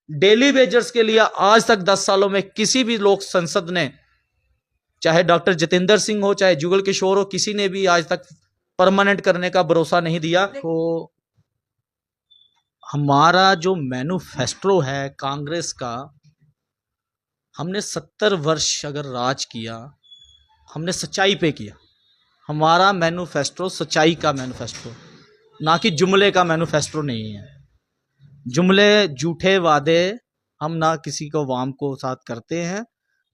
Daily wagers के लिए आज तक 10 सालों में किसी भी लोक संसद ने, चाहे डॉक्टर जितेंद्र सिंह हो, चाहे जुगल किशोर हो, किसी ने भी आज तक परमानेंट करने का भरोसा नहीं दिया। तो हमारा जो मैनिफेस्टो है कांग्रेस का, हमने 70 वर्ष अगर राज किया, हमने सच्चाई पे किया। हमारा मैनिफेस्टो सच्चाई का मैनिफेस्टो, ना कि जुमले का मैनिफेस्टो नहीं है। जुमले, झूठे वादे हम ना किसी को वाम को साथ करते हैं,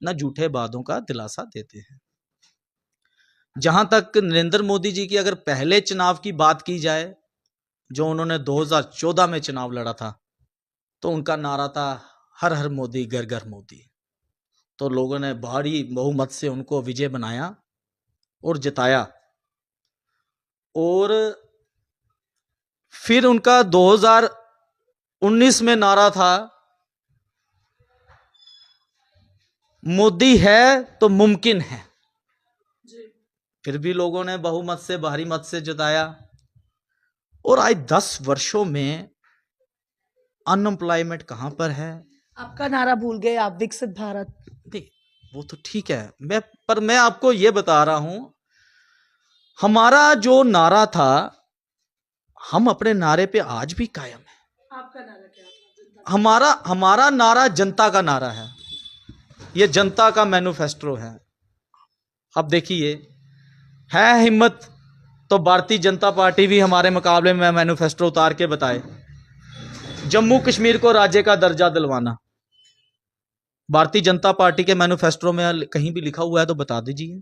ना झूठे वादों का दिलासा देते हैं। जहां तक नरेंद्र मोदी जी की अगर पहले चुनाव की बात की जाए, जो उन्होंने 2014 में चुनाव लड़ा था, तो उनका नारा था हर हर मोदी घर घर मोदी। तो लोगों ने भारी बहुमत से उनको विजय बनाया और जिताया। और फिर उनका 2019 में नारा था मोदी है तो मुमकिन है। फिर भी लोगों ने बहुमत से, भारी मत से जिताया। और आज 10 वर्षों में अनएम्प्लॉयमेंट कहां पर है? आपका नारा भूल गए आप, विकसित भारत। नहीं, वो तो ठीक है, मैं आपको ये बता रहा हूं, हमारा जो नारा था, हम अपने नारे पे आज भी कायम है। आपका नारा क्या था? हमारा नारा जनता का नारा है। ये जनता का मैनिफेस्टो है। अब देखिए, है हिम्मत तो भारतीय जनता पार्टी भी हमारे मुकाबले में मैनिफेस्टो उतार के बताए। जम्मू कश्मीर को राज्य का दर्जा दिलवाना, भारतीय जनता पार्टी के मैनिफेस्टो में कहीं भी लिखा हुआ है तो बता दीजिए।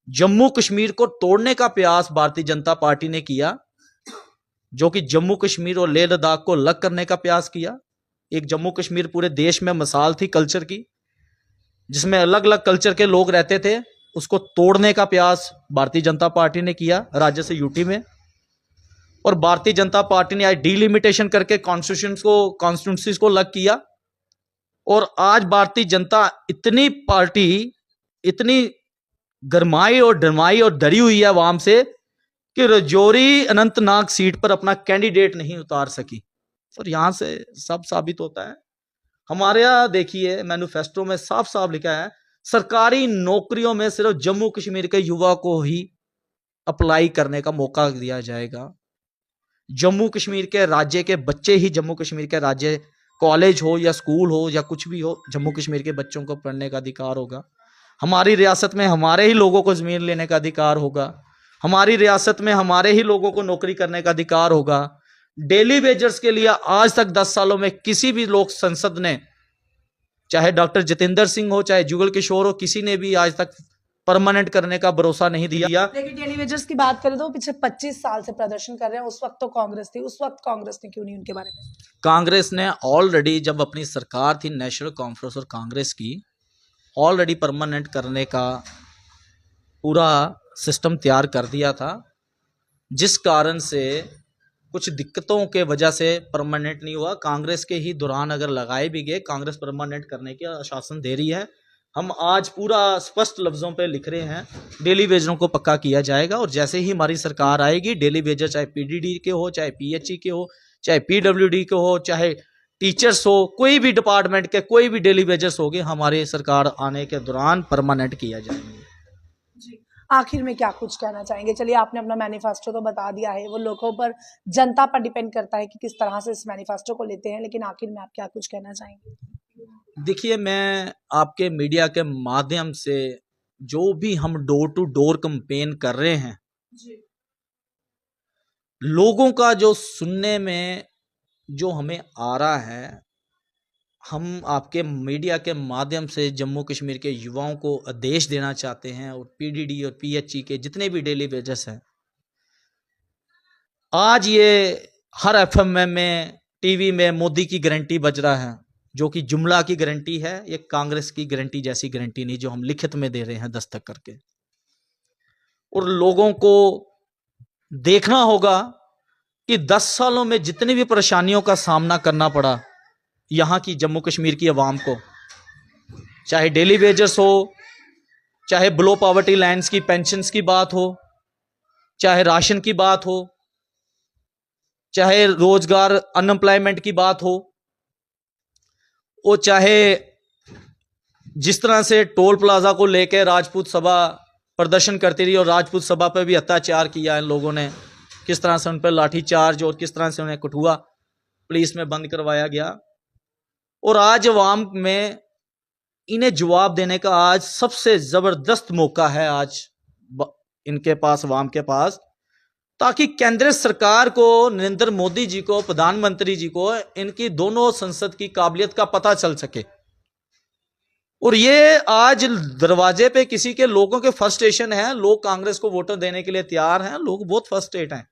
जम्मू कश्मीर को तोड़ने का प्रयास भारतीय जनता पार्टी ने किया, जो कि जम्मू कश्मीर और लेह लद्दाख को अलग करने का प्रयास किया। एक जम्मू कश्मीर पूरे देश में मिसाल थी कल्चर की, जिसमें अलग अलग कल्चर के लोग रहते थे। उसको तोड़ने का प्रयास भारतीय जनता पार्टी ने किया राज्य से यूटी में। और भारतीय जनता पार्टी ने आज डिलिमिटेशन करके कॉन्स्टिट्यूंसीज को अलग किया। और आज भारतीय जनता इतनी गरमाई और डरमाई और डरी हुई है आवाम से कि राजौरी अनंतनाग सीट पर अपना कैंडिडेट नहीं उतार सकी। और यहां से सब साबित होता है। हमारे यहां देखिए, मैनिफेस्टो में साफ साफ लिखा है सरकारी नौकरियों में सिर्फ जम्मू कश्मीर के युवा को ही अप्लाई करने का मौका दिया जाएगा। जम्मू कश्मीर के राज्य के बच्चे ही, जम्मू कश्मीर के राज्य कॉलेज हो या स्कूल हो या कुछ भी हो, जम्मू कश्मीर के बच्चों को पढ़ने का अधिकार होगा। हमारी रियासत में हमारे ही लोगों को जमीन लेने का अधिकार होगा। हमारी रियासत में हमारे ही लोगों को नौकरी करने का अधिकार होगा। डेली वेजर्स के लिए आज तक 10 सालों में किसी भी लोक संसद ने, चाहे डॉक्टर जितेंद्र सिंह हो, चाहे जुगल किशोर हो, किसी ने भी आज तक परमानेंट करने का भरोसा नहीं दिया। लेकिन डेली वेजर्स की बात करें तो पिछले 25 साल से प्रदर्शन कर रहे हैं। उस वक्त तो कांग्रेस थी, उस वक्त कांग्रेस ने क्यों नहीं उनके बारे में? कांग्रेस ने ऑलरेडी, जब अपनी सरकार थी नेशनल कॉन्फ्रेंस और कांग्रेस की, ऑलरेडी परमानेंट करने का पूरा सिस्टम तैयार कर दिया था। जिस कारण से कुछ दिक्कतों के वजह से परमानेंट नहीं हुआ। कांग्रेस के ही दौरान अगर लगाए भी गए, कांग्रेस परमानेंट करने के आश्वासन दे रही है। हम आज पूरा स्पष्ट लफ्जों पे लिख रहे हैं, डेली वेजरों को पक्का किया जाएगा। और जैसे ही हमारी सरकार आएगी, डेली वेजर चाहे पीडीडी के हो, चाहे पीएचई के हो, चाहे पीडब्ल्यूडी के हो, चाहे टीचर्स हो, कोई भी डिपार्टमेंट के कोई भी डेली वेजर्स होंगे, हमारी सरकार आने के दौरान परमानेंट किया जाएंगे। आखिर में क्या कुछ कहना चाहेंगे? चलिए, आपने अपना मैनिफेस्टो तो बता दिया है, वो लोगों पर, जनता पर डिपेंड करता है कि किस तरह से इस मैनिफेस्टो को लेते हैं, लेकिन आखिर में आप क्या कुछ कहना चाहेंगे? देखिए, मैं आपके मीडिया के माध्यम से, जो भी हम डोर टू डोर कैंपेन कर रहे हैं, लोगों का जो सुनने में जो हमें आ रहा है, हम आपके मीडिया के माध्यम से जम्मू कश्मीर के युवाओं को आदेश देना चाहते हैं। और पीडीडी और पीएचई के जितने भी डेली वेजर्स हैं, आज ये हर एफएम में, टीवी में मोदी की गारंटी बज रहा है, जो कि जुमला की गारंटी है। ये कांग्रेस की गारंटी जैसी गारंटी नहीं, जो हम लिखित में दे रहे हैं दस्तक करके। और लोगों को देखना होगा कि 10 सालों में जितनी भी परेशानियों का सामना करना पड़ा यहां की जम्मू कश्मीर की आवाम को, चाहे डेली वेजर्स हो, चाहे बिलो पॉवर्टी लाइन्स की पेंशन्स की बात हो, चाहे राशन की बात हो, चाहे रोजगार अनएम्प्लॉयमेंट की बात हो, वो चाहे जिस तरह से टोल प्लाजा को लेकर राजपूत सभा प्रदर्शन करती रही और राजपूत सभा पर भी अत्याचार किया इन लोगों ने, किस तरह से उन पर लाठीचार्ज और किस तरह से उन्हें कठुआ पुलिस में बंद करवाया गया। और आज अवाम में इन्हें जवाब देने का आज सबसे जबरदस्त मौका है आज इनके पास, अवाम के पास, ताकि केंद्र सरकार को, नरेंद्र मोदी जी को, प्रधानमंत्री जी को इनकी दोनों संसद की काबिलियत का पता चल सके। और ये आज दरवाजे पे किसी के लोगों के फ्रस्ट्रेशन है, लोग कांग्रेस को वोटर देने के लिए तैयार हैं, लोग बहुत फ्रस्ट्रेट हैं,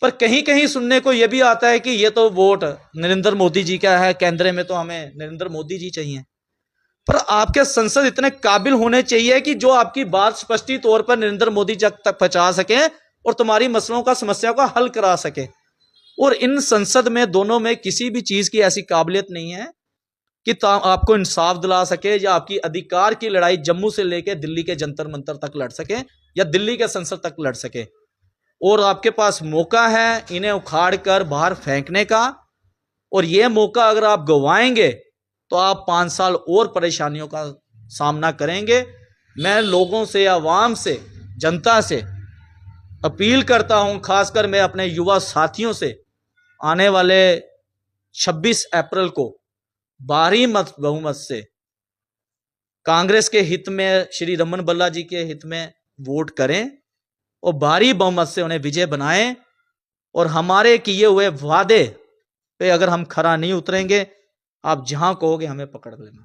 पर कहीं कहीं सुनने को यह भी आता है कि ये तो वोट नरेंद्र मोदी जी का है, केंद्र में तो हमें नरेंद्र मोदी जी चाहिए। पर आपके संसद इतने काबिल होने चाहिए कि जो आपकी बात स्पष्ट तौर पर नरेंद्र मोदी जी तक पहुंचा सके और तुम्हारी मसलों का, समस्याओं का हल करा सके। और इन संसद में दोनों में किसी भी चीज की ऐसी काबिलियत नहीं है कि आपको इंसाफ दिला सके या आपकी अधिकार की लड़ाई जम्मू से लेकर दिल्ली के जंतर मंतर तक लड़ सके या दिल्ली के संसद तक लड़ सके। और आपके पास मौका है इन्हें उखाड़ कर बाहर फेंकने का, और यह मौका अगर आप गंवाएंगे तो आप 5 साल और परेशानियों का सामना करेंगे। मैं लोगों से, आवाम से, जनता से अपील करता हूं, खासकर मैं अपने युवा साथियों से, आने वाले 26 अप्रैल को भारी मत बहुमत से कांग्रेस के हित में, श्री रमन बल्ला जी के हित में वोट करें और भारी बहुमत से उन्हें विजय बनाएं। और हमारे किए हुए वादे पे अगर हम खरा नहीं उतरेंगे, आप जहां कहोगे हमें पकड़ लेना।